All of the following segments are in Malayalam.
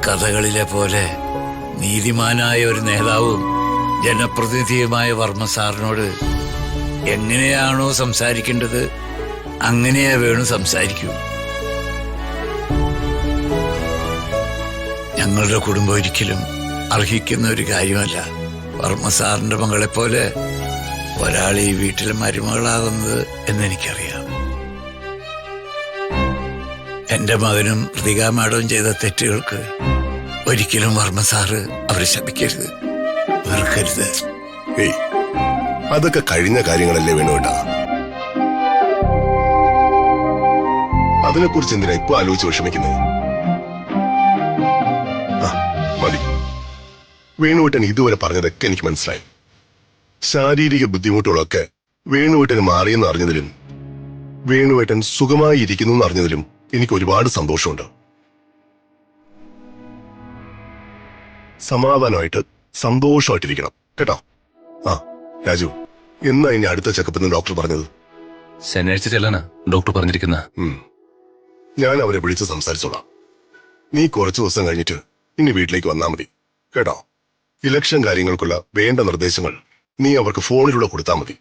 കഥകളിലെ പോലെ നീതിമാനായ ഒരു നേതാവും ജനപ്രതിനിധിയുമായ വർമ്മ സാറിനോട് എങ്ങനെയാണോ സംസാരിക്കേണ്ടത് അങ്ങനെയാ വേണു സംസാരിക്കൂ. ഞങ്ങളുടെ കുടുംബം ഒരിക്കലും അർഹിക്കുന്ന ഒരു കാര്യമല്ല വർമ്മ സാറിന്റെ മകളെപ്പോലെ ഒരാൾ ഈ വീട്ടിലെ മരുമകളാകുന്നത് എന്നെനിക്കറിയാം. എന്റെ മകനും ഋതിക മാഡവും ചെയ്ത തെറ്റുകൾക്ക് ഒരിക്കലും വർമ്മ സാറ് അവരെ ശപിക്കരുത്, വെറുക്കരുത്. അതൊക്കെ കഴിഞ്ഞ കാര്യങ്ങളല്ലേ വേണുവേട്ടാ. അതിനെക്കുറിച്ച് എന്തിനാ ഇപ്പൊ ആലോചിച്ച് വിഷമിക്കുന്നത്? മതി. വേണുവേട്ടൻ ഇതുവരെ പറഞ്ഞതൊക്കെ എനിക്ക് മനസ്സിലായി. ശാരീരിക ബുദ്ധിമുട്ടുകളൊക്കെ വേണുവേട്ടന് മാറിയെന്ന് അറിഞ്ഞതിലും വേണുവേട്ടൻ സുഖമായി ഇരിക്കുന്നു എന്ന് അറിഞ്ഞതിലും എനിക്ക് ഒരുപാട് സന്തോഷമുണ്ട്. സമാധാനമായിട്ട് സന്തോഷമായിട്ടിരിക്കണം കേട്ടോ. രാജു, എന്നാ ഇനി അടുത്ത ചെക്കപ്പിന് ഡോക്ടർ പറഞ്ഞത്? ശനിയാഴ്ച ചെല്ലാനാ ഡോക്ടർ പറഞ്ഞിരിക്കുന്ന. ഞാൻ അവരെ വിളിച്ച് സംസാരിച്ചോളാം. നീ കുറച്ചു ദിവസം കഴിഞ്ഞിട്ട് ഇനി വീട്ടിലേക്ക് വന്നാ മതി കേട്ടോ. ഇലക്ഷൻ കാര്യങ്ങൾക്കുള്ള വേണ്ട നിർദ്ദേശങ്ങൾ നീ അവർക്ക് ഫോണിലൂടെ കൊടുത്താ മതി.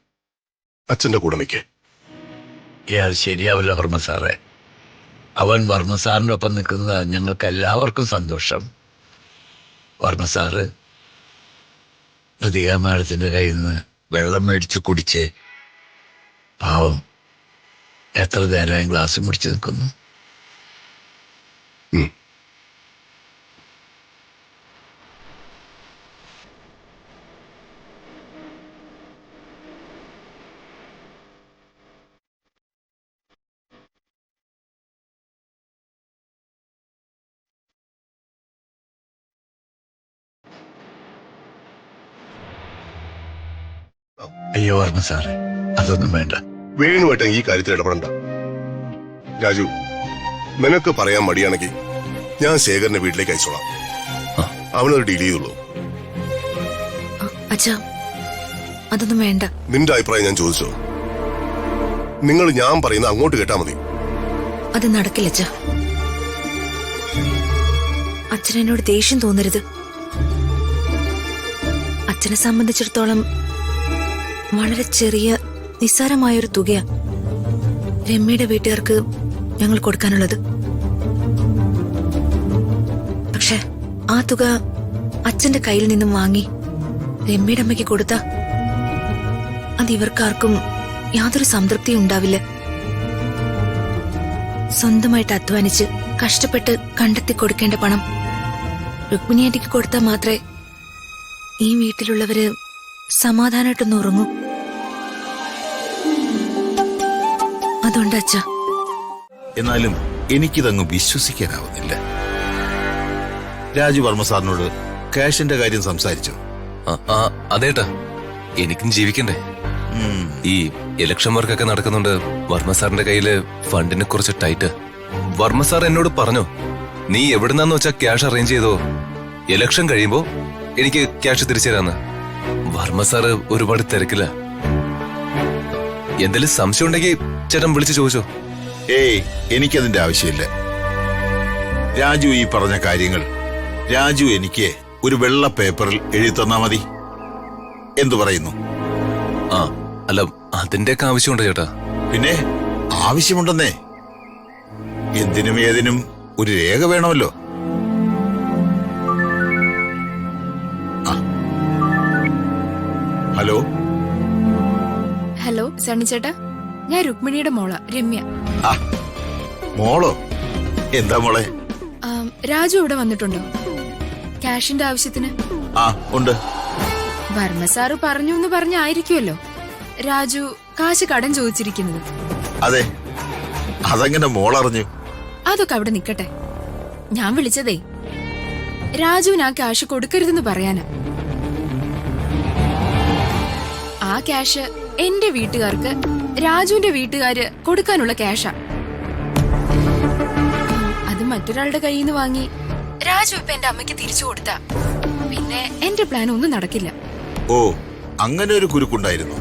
അച്ഛന്റെ കൂടെ നിൽക്കേ. അത് ശരിയാവില്ല വർമ്മ സാറേ. അവൻ വർമ്മ സാറിന്റെ ഒപ്പം നിൽക്കുന്നത് ഞങ്ങൾക്ക് എല്ലാവർക്കും സന്തോഷം. വർമ്മ സാറ് ഋതിക മാഡത്തിന്റെ കയ്യിൽ നിന്ന് വെള്ളം മേടിച്ച് കുടിച്ച് പാവം എത്ര നേരം ഗ്ലാസ് മുടിച്ച് നിൽക്കുന്നു. അയ്യോ വർമ്മ സാറേ, അതൊന്നും വേണ്ട. വേണുവേട്ടൻ ഈ കാര്യത്തിൽ ഇടപെടണ്ട. രാജു, നിനക്ക് പറയാൻ മടിയാണെങ്കിൽ ഞാൻ ശേഖരനെ വീട്ടിലേക്ക് അയച്ചോളാം. അവനൊരു ഡീൽ ചെയ്തുള്ളൂ. അച്ഛാ, അതൊന്നും വേണ്ട. നിന്റെ അഭിപ്രായം ഞാൻ ചോദിച്ചോ? നിങ്ങൾ ഞാൻ പറയുന്ന അങ്ങോട്ട് കേട്ടാ മതി. അത് നടക്കില്ല അച്ഛാ. അച്ഛനോട് ദേഷ്യം തോന്നരുത്. അച്ഛനെ സംബന്ധിച്ചിടത്തോളം വളരെ ചെറിയ നിസ്സാരമായൊരു തുകയാ രമ്യയുടെ വീട്ടുകാർക്ക് ഞങ്ങൾ കൊടുക്കാനുള്ളത്. പക്ഷെ ആ തുക അച്ഛന്റെ കയ്യിൽ നിന്നും വാങ്ങി രമ്യയുടെ അമ്മയ്ക്ക് കൊടുത്താ അത് ഇവർക്കാർക്കും യാതൊരു സംതൃപ്തിയും ഉണ്ടാവില്ല. സ്വന്തമായിട്ട് അധ്വാനിച്ച് കഷ്ടപ്പെട്ട് കണ്ടെത്തി കൊടുക്കേണ്ട പണം രുക്മിണിയാന്റിക്ക് കൊടുത്താൽ മാത്രമേ ഈ വീട്ടിലുള്ളവര് സമാധാനമായിട്ടൊന്ന് ഉറങ്ങൂ. അതുകൊണ്ട് അച്ഛാ. എന്നാലും എനിക്കിതങ്ങ് വിശ്വസിക്കാനാവുന്നില്ല. രാജു വർമ്മ സാറിനോട് ക്യാഷിന്റെ കാര്യം സംസാരിച്ചു? അതേട്ടാ, എനിക്കും ജീവിക്കണ്ടേ. ഈ ഇലക്ഷൻ വർക്കൊക്കെ നടക്കുന്നുണ്ട്. വർമ്മ സാറിന്റെ കയ്യില് ഫണ്ടിനെ കുറിച്ച് ടൈറ്റ്. വർമ്മ സാർ എന്നോട് പറഞ്ഞു, നീ എവിടുന്നാന്ന് വെച്ചാ ക്യാഷ് അറേഞ്ച് ചെയ്തോ, ഇലക്ഷൻ കഴിയുമ്പോ എനിക്ക് ക്യാഷ് തിരിച്ചു തരാന്ന്. വർമ്മ സാറ് ഒരുപാട് തിരക്കില്ല. എന്തെങ്കിലും സംശയം ഉണ്ടെങ്കിൽ ചേട്ടൻ വിളിച്ചു ചോദിച്ചോ. എനിക്കതിന്റെ ആവശ്യമില്ല. രാജു ഈ പറഞ്ഞ കാര്യങ്ങൾ രാജു എനിക്ക് ഒരു വെള്ള പേപ്പറിൽ എഴുതി തന്നാ മതി. എന്തു പറയുന്നു? അല്ല, അതിന്റെയൊക്കെ ആവശ്യമുണ്ട് ചേട്ടാ. പിന്നെ ആവശ്യമുണ്ടെന്നേ. എന്തിനും ഏതിനും ഒരു രേഖ വേണമല്ലോ. ഹലോ ഹലോ സണ്ണി ചേട്ടാ, ഞാൻ രുക്മിണിയുടെ മോള രമ്യ. മോളോ? എന്താ മോളെ? രാജു ഇവിടെ വന്നിട്ടുണ്ടോ ക്യാഷിന്റെ ആവശ്യത്തിന്? ഉണ്ട്. വർമ്മ സാറ് പറഞ്ഞു എന്ന് പറഞ്ഞായിരിക്കുമല്ലോ രാജു കാശ് കടം ചോദിച്ചിരിക്കുന്നത്. അതെ, അതെങ്ങനെ മോളറിഞ്ഞു? അതൊക്കെ അവിടെ നിക്കട്ടെ. ഞാൻ വിളിച്ചതേ രാജുവിന് ആ ക്യാഷ് കൊടുക്കരുതെന്ന് പറയാനാ. ആ ക്യാഷ് എന്റെ വീട്ടുകാർക്ക് രാജുവിന്റെ വീട്ടുകാര് കൊടുക്കാനുള്ള ക്യാഷാ. അത് മറ്റൊരാളുടെ കയ്യിൽ നിന്ന് വാങ്ങി രാജു ഇപ്പൊ എന്റെ അമ്മയ്ക്ക് തിരിച്ചു കൊടുത്താ പിന്നെ എന്റെ പ്ലാൻ ഒന്നും നടക്കില്ല. അങ്ങനെ ഒരു കുരുക്കുണ്ടായിരുന്നു.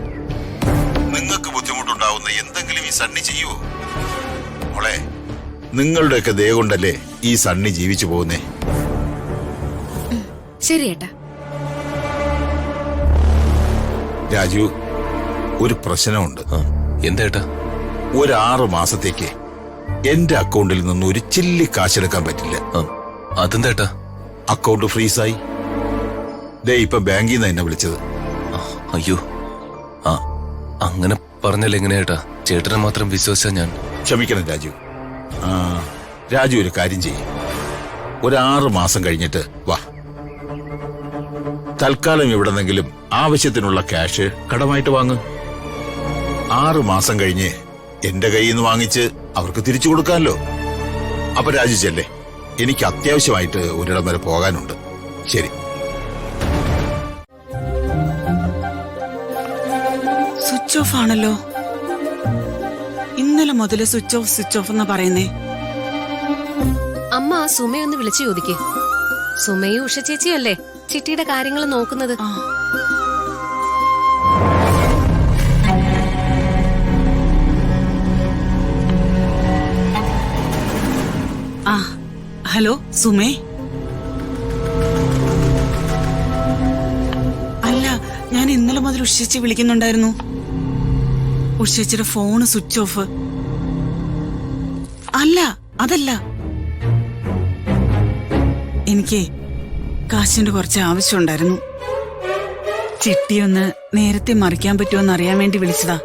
നിങ്ങൾക്ക് ബുദ്ധിമുട്ടുണ്ടാവുന്ന എന്തെങ്കിലും ഈ സണ്ണി ചെയ്യുവോ? മോളെ, നിങ്ങളുടെയൊക്കെ ദയ കൊണ്ടല്ലേ ഈ സണ്ണി ജീവിച്ചു പോകുന്നേ. ശരി ഏട്ടാ. രാജു, ഒരു പ്രശ്നമുണ്ട്. ആ, എന്താ ഏട്ടാ? ഒരു 6 മാസത്തേക്ക് എന്റെ അക്കൗണ്ടിൽ നിന്ന് ഒരു ചില്ലി കാശെടുക്കാൻ പറ്റില്ല. ആ, അതെന്താ ഏട്ടാ? അക്കൗണ്ട് ഫ്രീസായി. ദേ ഇപ്പൊ ബാങ്കിൽ നിന്ന് എന്നെ വിളിച്ചത്. ആ, അയ്യോ, ആ അങ്ങനെ പറഞ്ഞാൽ എങ്ങനെയാ ഏട്ടാ? ചേട്ടനെ മാത്രം വിശ്വസിച്ചാ ഞാൻ. ക്ഷമിക്കണം രാജു. ആ, രാജു ഒരു കാര്യം ചെയ്യും, ഒരു 6 മാസം കഴിഞ്ഞിട്ട് വാ. തൽക്കാലം എവിടെന്നെങ്കിലും ആവശ്യത്തിനുള്ള ക്യാഷ് കടമായിട്ട് വാങ്ങ്. 6 മാസം കഴിഞ്ഞ് എന്റെ കയ്യിൽ നിന്ന് വാങ്ങിച്ച് അവർക്ക് തിരിച്ചു കൊടുക്കാമല്ലോ. അപ്പൊ രാജു ചെല്ലേ, എനിക്ക് അത്യാവശ്യമായിട്ട് ഒരിടം വരെ പോകാനുണ്ട്. ശരി. സ്വിച്ച് ഓഫ് ആണല്ലോ. ഇന്നലെ മുതല് സ്വിച്ച് ഓഫ് എന്ന് പറയുന്നേ. അമ്മ ആ സുമയൊന്ന് വിളിച്ചു ചോദിക്കേ. സുമയും ഉഷ ചേച്ചിയും അല്ലേ ചിട്ടിയുടെ കാര്യങ്ങൾ നോക്കുന്നത്? ആ. ആ, ഹലോ സുമേ. അല്ല, ഞാൻ ഇന്നലെ മുതൽ ഉഷേച്ചി വിളിക്കുന്നുണ്ടായിരുന്നു. ഉഷേച്ചിയുടെ ഫോണ് സ്വിച്ച് ഓഫ്. അല്ല, അതല്ല, എനിക്ക് കാശിന്റെ കുറച്ച് ആവശ്യമുണ്ടായിരുന്നു. ചിട്ടിയൊന്ന് നേരത്തെ മറിക്കാൻ പറ്റുമോ എന്ന് അറിയാൻ വേണ്ടി വിളിച്ചതാ.